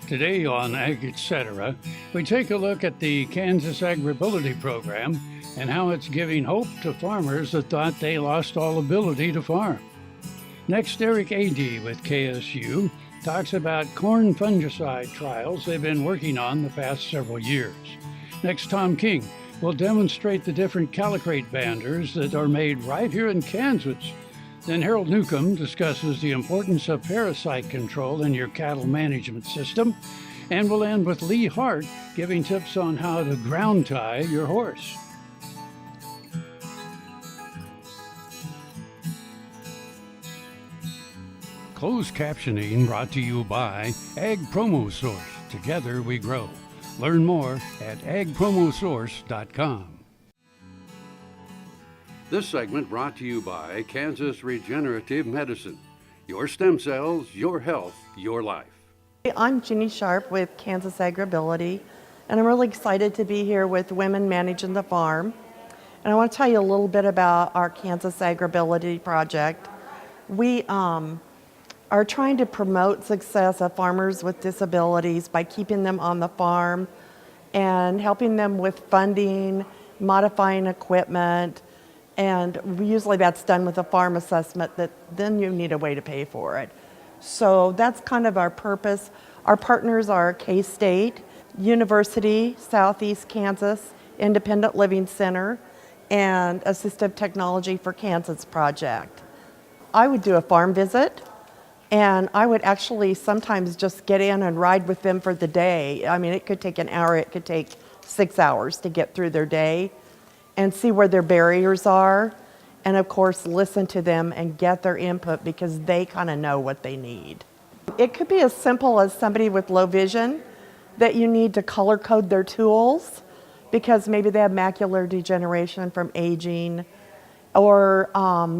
Today on AgEtc, we take a look at the Kansas AgriAbility program and how it's giving hope to farmers that thought they lost all ability to farm. Next, Eric Adee with KSU talks about corn fungicide trials they've been working on the past several years. Next, Tom King will demonstrate the different Callicrate banders that are made right here in Kansas. Then Harold Newcomb discusses the importance of parasite control in your cattle management system. And we'll end with Lee Hart giving tips on how to ground tie your horse. Closed captioning brought to you by Ag Promo Source. Together we grow. Learn more at agpromosource.com. This segment brought to you by Kansas Regenerative Medicine. Your stem cells, your health, your life. I'm Ginny Sharp with Kansas AgriAbility, and I'm really excited to be here with Women Managing the Farm. And I want to tell you a little bit about our Kansas AgriAbility project. We are trying to promote success of farmers with disabilities by keeping them on the farm and helping them with funding, modifying equipment, and usually that's done with a farm assessment that then you need a way to pay for it. So that's kind of our purpose. Our partners are K-State, University, Southeast Kansas, Independent Living Center, and Assistive Technology for Kansas project. I would do a farm visit, and I would actually sometimes just get in and ride with them for the day. I mean, it could take an hour, it could take 6 hours to get through their day and see where their barriers are, and of course listen to them and get their input because they kind of know what they need. It could be as simple as somebody with low vision that you need to color code their tools because maybe they have macular degeneration from aging, or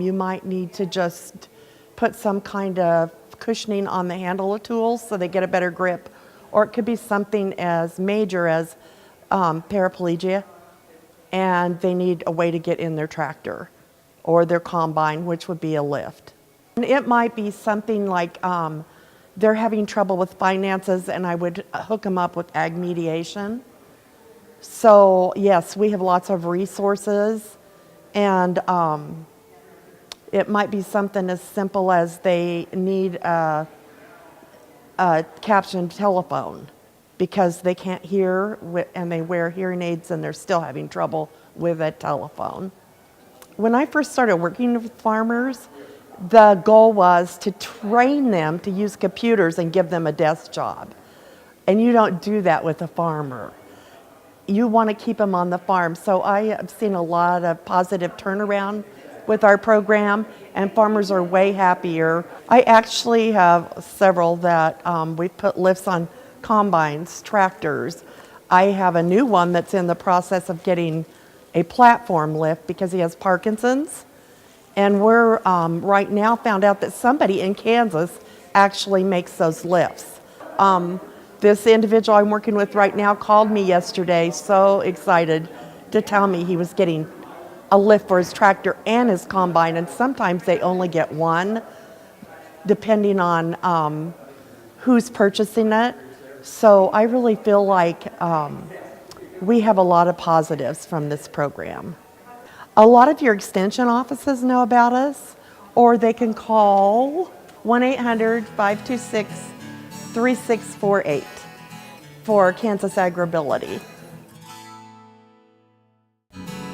you might need to just put some kind of cushioning on the handle of tools so they get a better grip, or it could be something as major as paraplegia, and they need a way to get in their tractor or their combine, which would be a lift. And it might be something like they're having trouble with finances, and I would hook them up with ag mediation. So yes, we have lots of resources, and it might be something as simple as they need a captioned telephone because they can't hear and they wear hearing aids and they're still having trouble with a telephone. When I first started working with farmers, the goal was to train them to use computers and give them a desk job. And you don't do that with a farmer. You want to keep them on the farm. So I have seen a lot of positive turnaround with our program, and farmers are way happier. I actually have several that we put lifts on combines, tractors. I have a new one that's in the process of getting a platform lift because he has Parkinson's. And we're right now found out that somebody in Kansas actually makes those lifts. This individual I'm working with right now called me yesterday, so excited to tell me he was getting a lift for his tractor and his combine, and sometimes they only get one, depending on who's purchasing it. So I really feel like we have a lot of positives from this program. A lot of your extension offices know about us, or they can call 1-800-526-3648 for Kansas AgriAbility.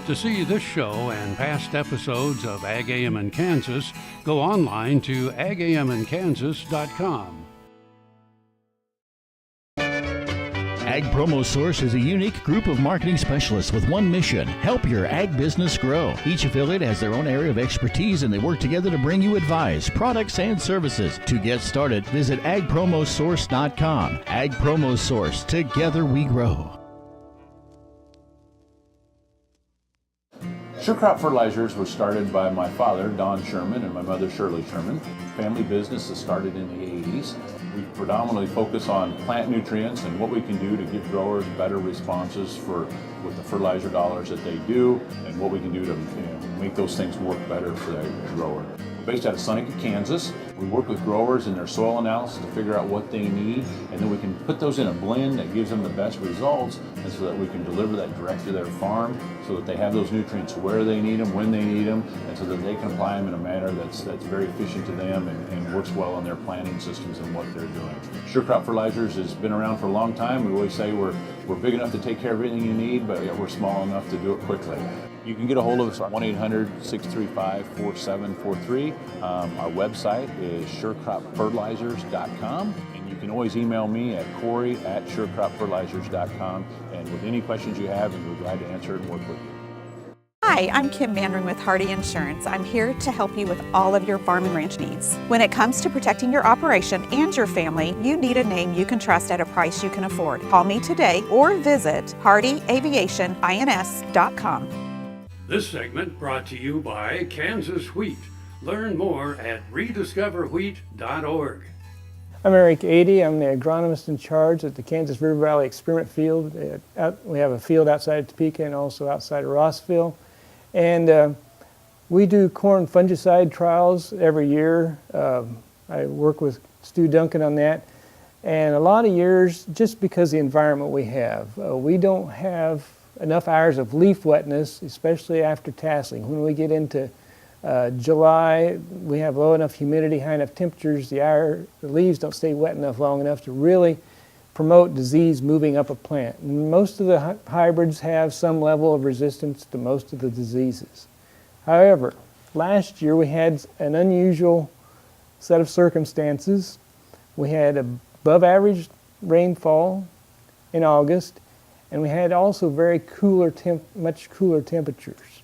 To see this show and past episodes of Ag AM in Kansas, go online to agaminkansas.com. Ag Promo Source is a unique group of marketing specialists with one mission: help your ag business grow. Each affiliate has their own area of expertise, and they work together to bring you advice, products, and services. To get started, visit agpromosource.com. Ag Promo Source. Together we grow. Sure Crop Fertilizers was started by my father, Don Sherman, and my mother, Shirley Sherman. Family business that started in the 80s. We predominantly focus on plant nutrients and what we can do to give growers better responses with the fertilizer dollars that they do, and what we can do to make those things work better for the grower. We're based out of Seneca, Kansas. We work with growers in their soil analysis to figure out what they need, and then we can put those in a blend that gives them the best results, and so that we can deliver that direct to their farm so that they have those nutrients where they need them, when they need them, and so that they can apply them in a manner that's very efficient to them and works well in their planting systems and what they're doing. Sure Crop Fertilizers has been around for a long time. We always say we're big enough to take care of everything you need, but yet we're small enough to do it quickly. You can get a hold of us at 1-800-635-4743. Our website is surecropfertilizers.com, and you can always email me at Corey@surecropfertilizers.com, and with any questions you have, we're glad to answer it and work with you. Hi, I'm Kim Mandarin with Hardy Insurance. I'm here to help you with all of your farm and ranch needs. When it comes to protecting your operation and your family, you need a name you can trust at a price you can afford. Call me today or visit hardyaviationins.com. This segment brought to you by Kansas Wheat. Learn more at rediscoverwheat.org. I'm Eric Adee. I'm the agronomist in charge at the Kansas River Valley Experiment Field. We have a field outside of Topeka and also outside of Rossville. And we do corn fungicide trials every year. I work with Stu Duncan on that. And a lot of years, just because of the environment we have, we don't have enough hours of leaf wetness, especially after tasseling. When we get into July, we have low enough humidity, high enough temperatures, the leaves don't stay wet enough long enough to really promote disease moving up a plant. And most of the hybrids have some level of resistance to most of the diseases. However, last year we had an unusual set of circumstances. We had above average rainfall in August, and we had also very much cooler temperatures.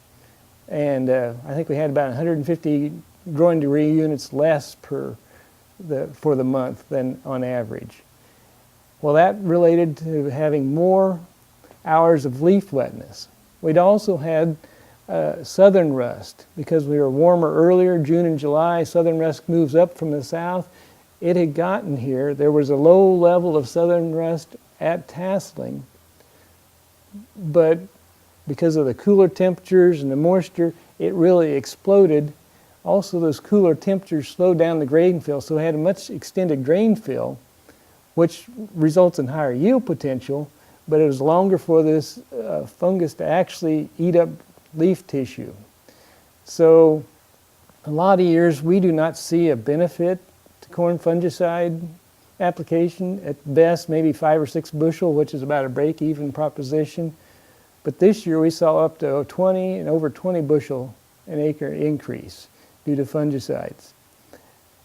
And I think we had about 150 growing degree units less for the month than on average. Well, that related to having more hours of leaf wetness. We'd also had southern rust. Because we were warmer earlier, June and July, southern rust moves up from the south. It had gotten here. There was a low level of southern rust at tasseling, but because of the cooler temperatures and the moisture, it really exploded. Also, those cooler temperatures slowed down the grain fill, so we had a much extended grain fill, which results in higher yield potential, but it was longer for this fungus to actually eat up leaf tissue. So a lot of years we do not see a benefit to corn fungicide application. At best, maybe 5 or 6 bushel, which is about a break-even proposition. But this year we saw up to 20 and over 20 bushel an acre increase due to fungicides.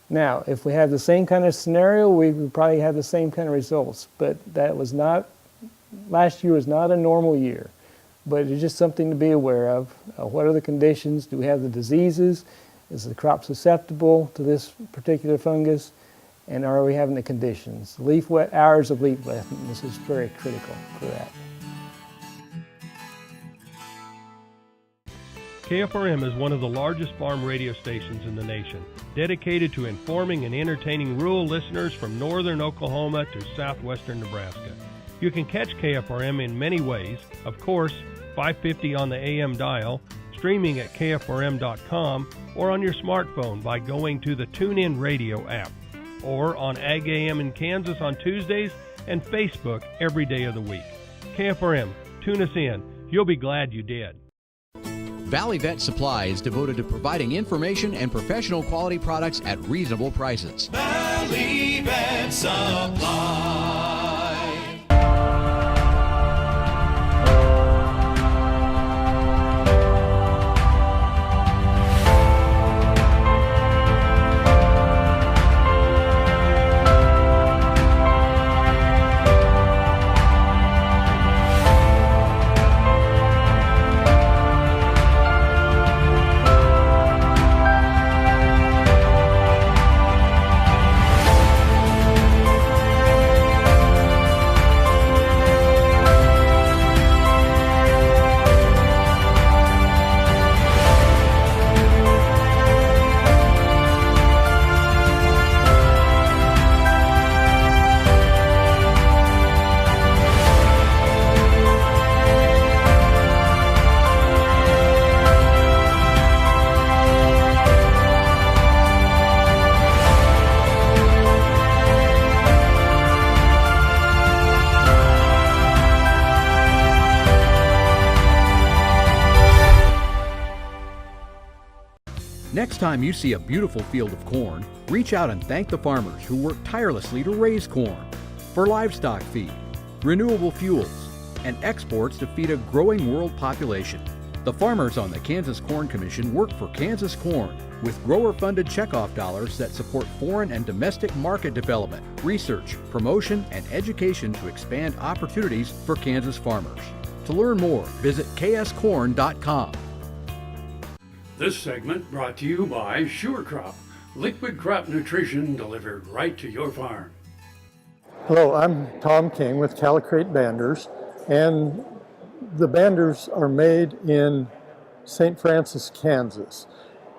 Now, if we have the same kind of scenario, we would probably have the same kind of results. But that was not, last year was not a normal year. But it's just something to be aware of. What are the conditions? Do we have the diseases? Is the crop susceptible to this particular fungus? And are we having the conditions? Hours of leaf wetness is very critical for that. KFRM is one of the largest farm radio stations in the nation, dedicated to informing and entertaining rural listeners from northern Oklahoma to southwestern Nebraska. You can catch KFRM in many ways. Of course, 550 on the AM dial, streaming at kfrm.com, or on your smartphone by going to the TuneIn Radio app, or on Ag AM in Kansas on Tuesdays and Facebook every day of the week. KFRM, tune us in. You'll be glad you did. Valley Vet Supply is devoted to providing information and professional quality products at reasonable prices. Valley Vet Supply. Next time you see a beautiful field of corn, reach out and thank the farmers who work tirelessly to raise corn for livestock feed, renewable fuels, and exports to feed a growing world population. The farmers on the Kansas Corn Commission work for Kansas Corn with grower-funded checkoff dollars that support foreign and domestic market development, research, promotion, and education to expand opportunities for Kansas farmers. To learn more, visit kscorn.com. This segment brought to you by SureCrop, liquid crop nutrition delivered right to your farm. Hello, I'm Tom King with Callicrate banders, and the banders are made in St. Francis, Kansas,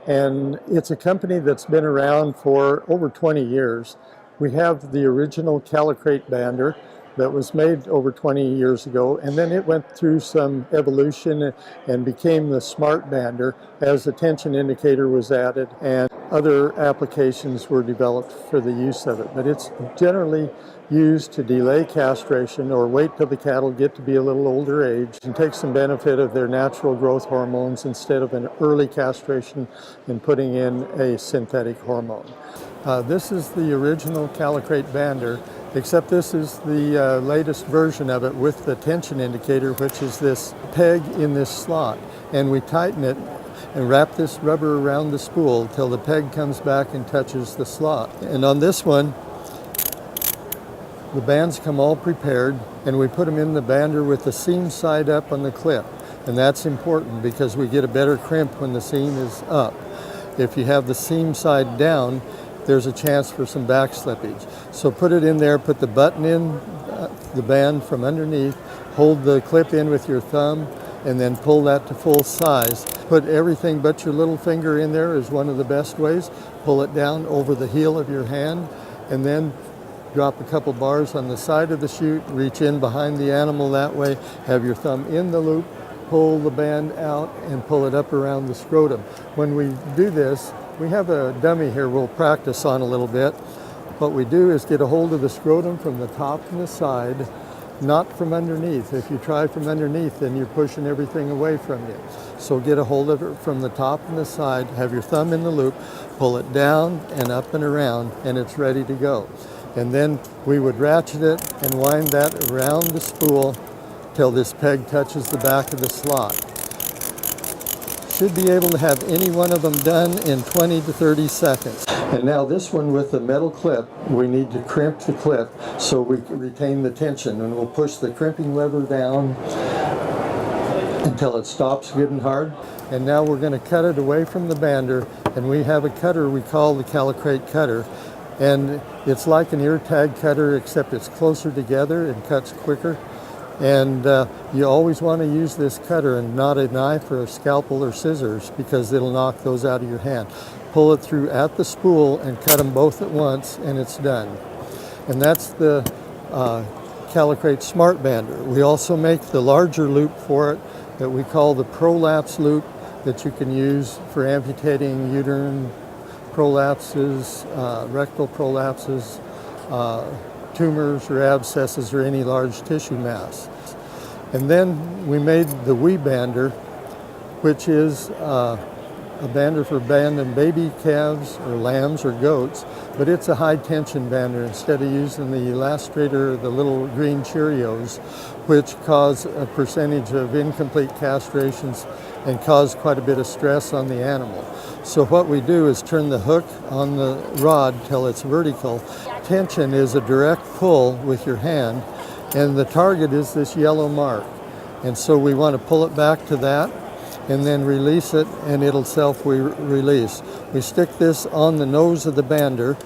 and it's a company that's been around for over 20 years. We have the original Callicrate bander that was made over 20 years ago, and then it went through some evolution and became the Smart Bander as the tension indicator was added and other applications were developed for the use of it. But it's generally used to delay castration or wait till the cattle get to be a little older age and take some benefit of their natural growth hormones instead of an early castration and putting in a synthetic hormone. This is the original Callicrate bander, except this is the latest version of it with the tension indicator, which is this peg in this slot. And we tighten it and wrap this rubber around the spool till the peg comes back and touches the slot. And on this one, the bands come all prepared, and we put them in the bander with the seam side up on the clip. And that's important because we get a better crimp when the seam is up. If you have the seam side down, there's a chance for some back slippage. So put it in there, put the button in the band from underneath, hold the clip in with your thumb, and then pull that to full size. Put everything but your little finger in there is one of the best ways. Pull it down over the heel of your hand, and then drop a couple bars on the side of the chute, reach in behind the animal that way, have your thumb in the loop, pull the band out, and pull it up around the scrotum. When we do this, we have a dummy here we'll practice on a little bit. What we do is get a hold of the scrotum from the top and the side, not from underneath. If you try from underneath, then you're pushing everything away from you. So get a hold of it from the top and the side, have your thumb in the loop, pull it down and up and around, and it's ready to go. And then we would ratchet it and wind that around the spool till this peg touches the back of the slot. Should be able to have any one of them done in 20 to 30 seconds. And now this one with the metal clip, we need to crimp the clip so we can retain the tension, and we'll push the crimping lever down until it stops good and hard. And now we're going to cut it away from the bander, and we have a cutter we call the Callicrate cutter, and it's like an ear tag cutter except it's closer together and cuts quicker. And you always want to use this cutter and not a knife or a scalpel or scissors, because it'll knock those out of your hand. Pull it through at the spool and cut them both at once, and it's done. And that's the Callicrate Smart Bander. We also make the larger loop for it that we call the prolapse loop, that you can use for amputating uterine prolapses, rectal prolapses, tumors or abscesses or any large tissue mass. And then we made the wee bander, which is a bander for banding baby calves or lambs or goats, but it's a high tension bander instead of using the elastrator or the little green Cheerios, which cause a percentage of incomplete castrations and cause quite a bit of stress on the animal. So what we do is turn the hook on the rod till it's vertical. Tension is a direct pull with your hand, and the target is this yellow mark. And so we want to pull it back to that and then release it, and it'll self-release. We stick this on the nose of the bander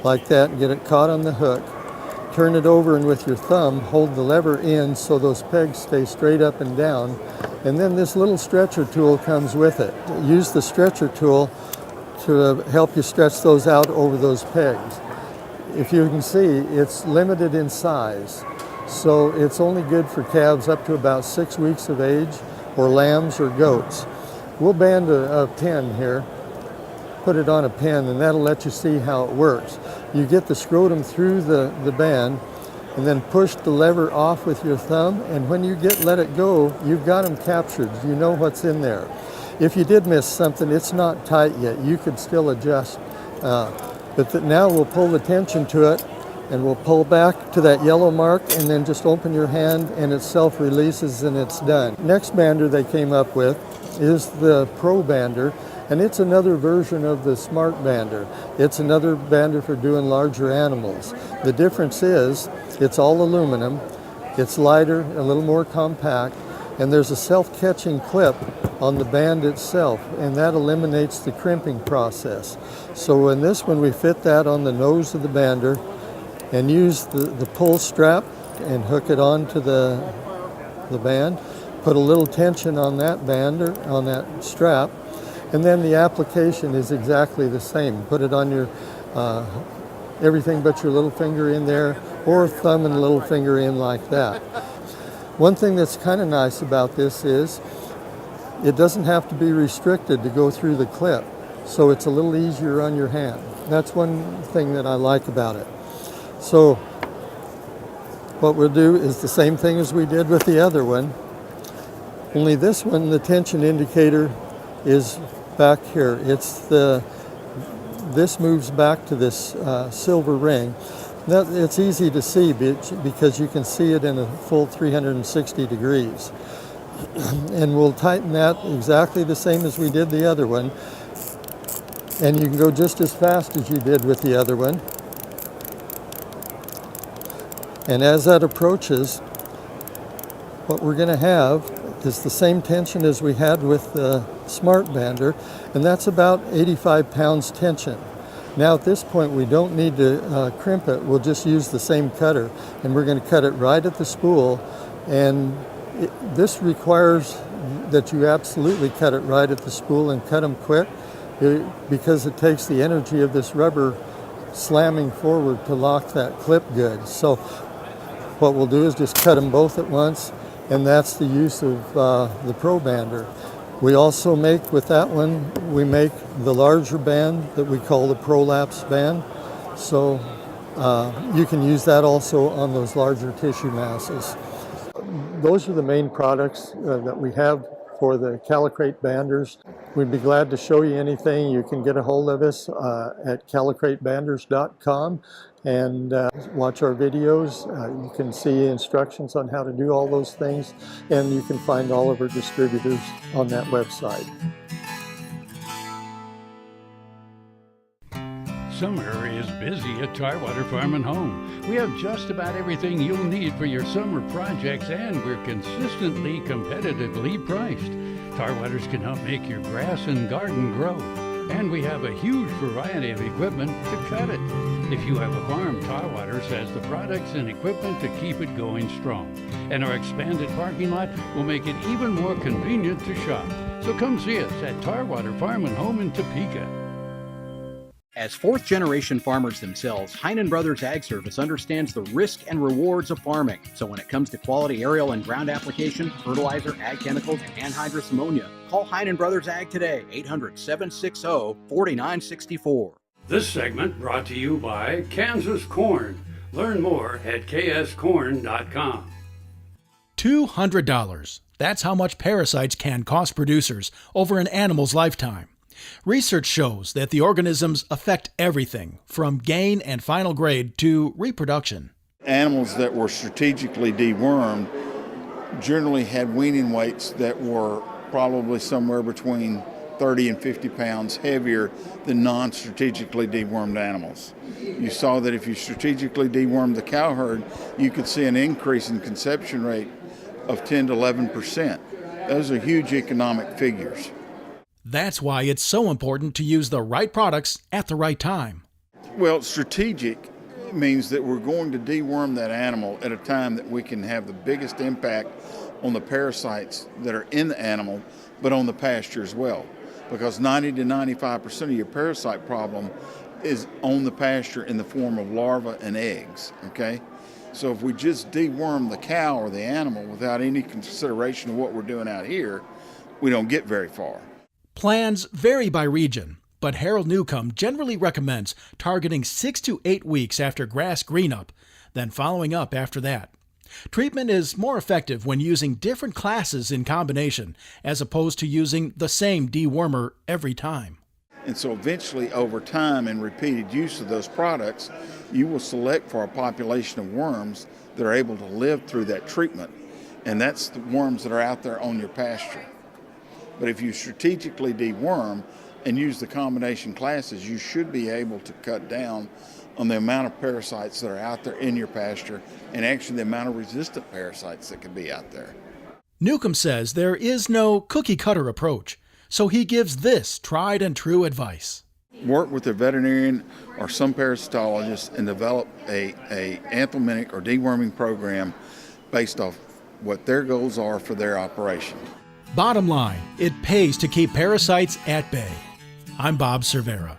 like that and get it caught on the hook. Turn it over, and with your thumb hold the lever in so those pegs stay straight up and down. And then this little stretcher tool comes with it. Use the stretcher tool to help you stretch those out over those pegs. If you can see, it's limited in size. So it's only good for calves up to about 6 weeks of age, or lambs or goats. We'll band a pin here, put it on a pin, and that'll let you see how it works. You get the scrotum through the band, and then push the lever off with your thumb, and when you let it go, you've got them captured. You know what's in there. If you did miss something, it's not tight yet. You could still adjust. Now we'll pull the tension to it, and we'll pull back to that yellow mark, and then just open your hand, and it self-releases, and it's done. Next bander they came up with is the Pro Bander, and it's another version of the Smart Bander. It's another bander for doing larger animals. The difference is it's all aluminum, it's lighter, a little more compact, and there's a self-catching clip on the band itself, and that eliminates the crimping process. So in this one, we fit that on the nose of the bander and use the pull strap and hook it onto the band, put a little tension on that bander, on that strap, and then the application is exactly the same. Put it on your, everything but your little finger in there, or thumb and little finger in like that. One thing that's kind of nice about this is it doesn't have to be restricted to go through the clip, so it's a little easier on your hand. That's one thing that I like about it. So what we'll do is the same thing as we did with the other one, only this one, the tension indicator is back here. This moves back to this silver ring. It's easy to see because you can see it in a full 360 degrees. And we'll tighten that exactly the same as we did the other one. And you can go just as fast as you did with the other one. And as that approaches, what we're going to have is the same tension as we had with the Smart Bander, and that's about 85 pounds tension. Now at this point we don't need to crimp it, we'll just use the same cutter, and we're going to cut it right at the spool, and this requires that you absolutely cut it right at the spool and cut them quick, because it takes the energy of this rubber slamming forward to lock that clip good. So what we'll do is just cut them both at once, and that's the use of the Pro Bander. We also make, with that one, we make the larger band that we call the Prolapse band. So you can use that also on those larger tissue masses. Those are the main products that we have for the Callicrate banders. We'd be glad to show you anything. You can get a hold of us at callicratebanders.com and watch our videos. You can see instructions on how to do all those things, and you can find all of our distributors on that website. Summer is busy at Tarwater Farm and Home. We have just about everything you'll need for your summer projects, and we're consistently competitively priced. Tarwaters can help make your grass and garden grow, and we have a huge variety of equipment to cut it. If you have a farm, Tarwaters has the products and equipment to keep it going strong. And our expanded parking lot will make it even more convenient to shop. So come see us at Tarwater Farm and Home in Topeka. As fourth-generation farmers themselves, Heinen Brothers Ag Service understands the risk and rewards of farming. So when it comes to quality aerial and ground application, fertilizer, ag chemicals, and anhydrous ammonia, call Heinen Brothers Ag today, 800-760-4964. This segment brought to you by Kansas Corn. Learn more at kscorn.com. $200. That's how much parasites can cost producers over an animal's lifetime. Research shows that the organisms affect everything from gain and final grade to reproduction. Animals that were strategically dewormed generally had weaning weights that were probably somewhere between 30 and 50 pounds heavier than non-strategically dewormed animals. You saw that if you strategically dewormed the cow herd, you could see an increase in conception rate of 10 to 11%. Those are huge economic figures. That's why it's so important to use the right products at the right time. Well, strategic means that we're going to deworm that animal at a time that we can have the biggest impact on the parasites that are in the animal, but on the pasture as well. Because 90 to 95% of your parasite problem is on the pasture in the form of larvae and eggs, okay? So if we just deworm the cow or the animal without any consideration of what we're doing out here, we don't get very far. Plans vary by region, but Harold Newcomb generally recommends targeting 6 to 8 weeks after grass green-up, then following up after that. Treatment is more effective when using different classes in combination, as opposed to using the same dewormer every time. And so eventually, over time and repeated use of those products, you will select for a population of worms that are able to live through that treatment. And that's the worms that are out there on your pasture. But if you strategically deworm and use the combination classes, you should be able to cut down on the amount of parasites that are out there in your pasture and actually the amount of resistant parasites that can be out there. Newcomb says there is no cookie-cutter approach, so he gives this tried and true advice. Work with a veterinarian or some parasitologist and develop a anthelmintic or deworming program based off what their goals are for their operation. Bottom line, it pays to keep parasites at bay. I'm Bob Cervera.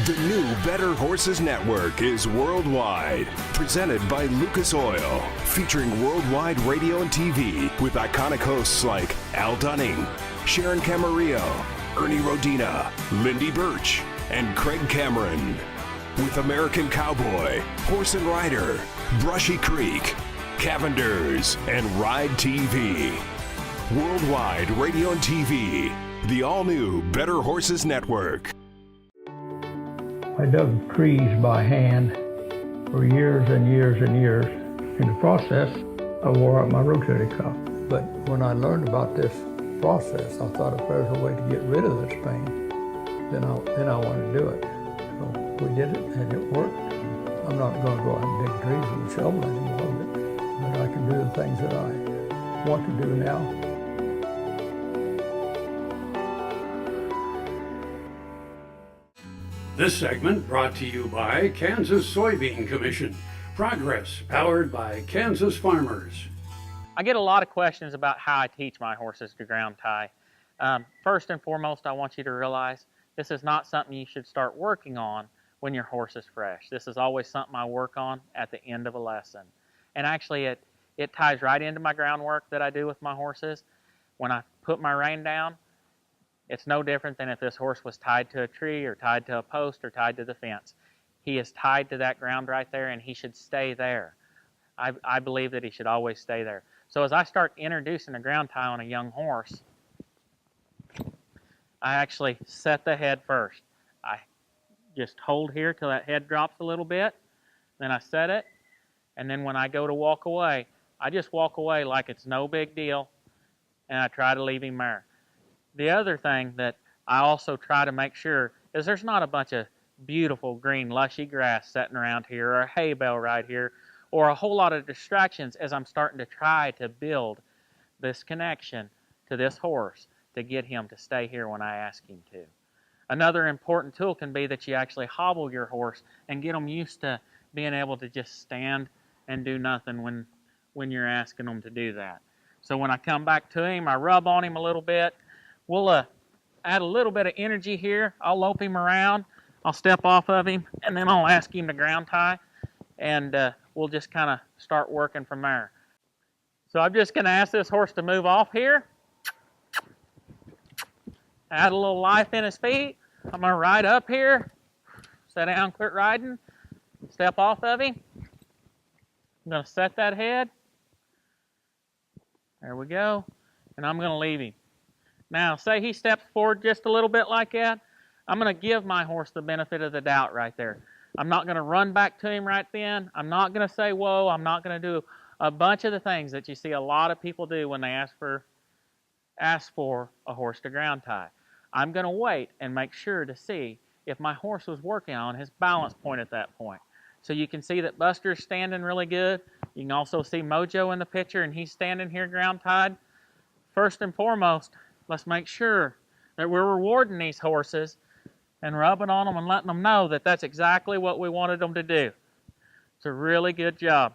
The new Better Horses Network is worldwide, presented by Lucas Oil, featuring worldwide radio and TV with iconic hosts like Al Dunning, Sharon Camarillo, Ernie Rodina, Lindy Birch, and Craig Cameron. With American Cowboy, Horse and Rider, Brushy Creek, Cavenders, and Ride TV. Worldwide radio and TV, the all-new Better Horses Network. I dug trees by hand for years and years and years. In the process, I wore out my rotating cuff. But when I learned about this process, I thought if there's a way to get rid of this pain, then I wanted to do it. So we did it, and it worked. I'm not going to go out and dig trees with a shovel anymore, but I can do the things that I want to do now. This segment brought to you by Kansas Soybean Commission. Progress powered by Kansas farmers. I get a lot of questions about how I teach my horses to ground tie. First and foremost, I want you to realize this is not something you should start working on when your horse is fresh. This is always something I work on at the end of a lesson. And actually it ties right into my groundwork that I do with my horses. When I put my rein down, it's no different than if this horse was tied to a tree or tied to a post or tied to the fence. He is tied to that ground right there, and he should stay there. I believe that he should always stay there. So as I start introducing a ground tie on a young horse, I actually set the head first. I just hold here till that head drops a little bit, then I set it, and then when I go to walk away, I just walk away like it's no big deal, and I try to leave him there. The other thing that I also try to make sure is there's not a bunch of beautiful green lushy grass sitting around here or a hay bale right here or a whole lot of distractions as I'm starting to try to build this connection to this horse to get him to stay here when I ask him to. Another important tool can be that you actually hobble your horse and get them used to being able to just stand and do nothing when you're asking them to do that. So when I come back to him, I rub on him a little bit. We'll add a little bit of energy here. I'll lope him around. I'll step off of him, and then I'll ask him to ground tie, and we'll just kind of start working from there. So I'm just going to ask this horse to move off here. Add a little life in his feet. I'm going to ride up here, sit down, quit riding, step off of him. I'm going to set that head. There we go. And I'm going to leave him. Now, say he steps forward just a little bit like that. I'm going to give my horse the benefit of the doubt right there. I'm not going to run back to him right then. I'm not going to say, whoa. I'm not going to do a bunch of the things that you see a lot of people do when they ask for a horse to ground tie. I'm going to wait and make sure to see if my horse was working on his balance point at that point. So you can see that Buster's standing really good. You can also see Mojo in the picture, and he's standing here ground tied. First and foremost, let's make sure that we're rewarding these horses and rubbing on them and letting them know that that's exactly what we wanted them to do. It's a really good job.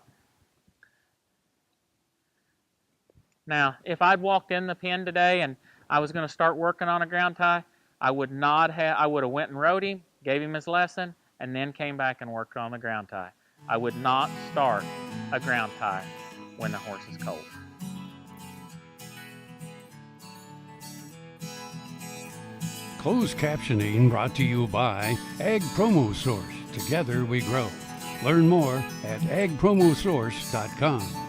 Now, if I'd walked in the pen today and I was going to start working on a ground tie, I would have went and rode him, gave him his lesson, and then came back and worked on the ground tie. I would not start a ground tie when the horse is cold. Closed captioning brought to you by Ag Promo Source. Together we grow. Learn more at agpromosource.com.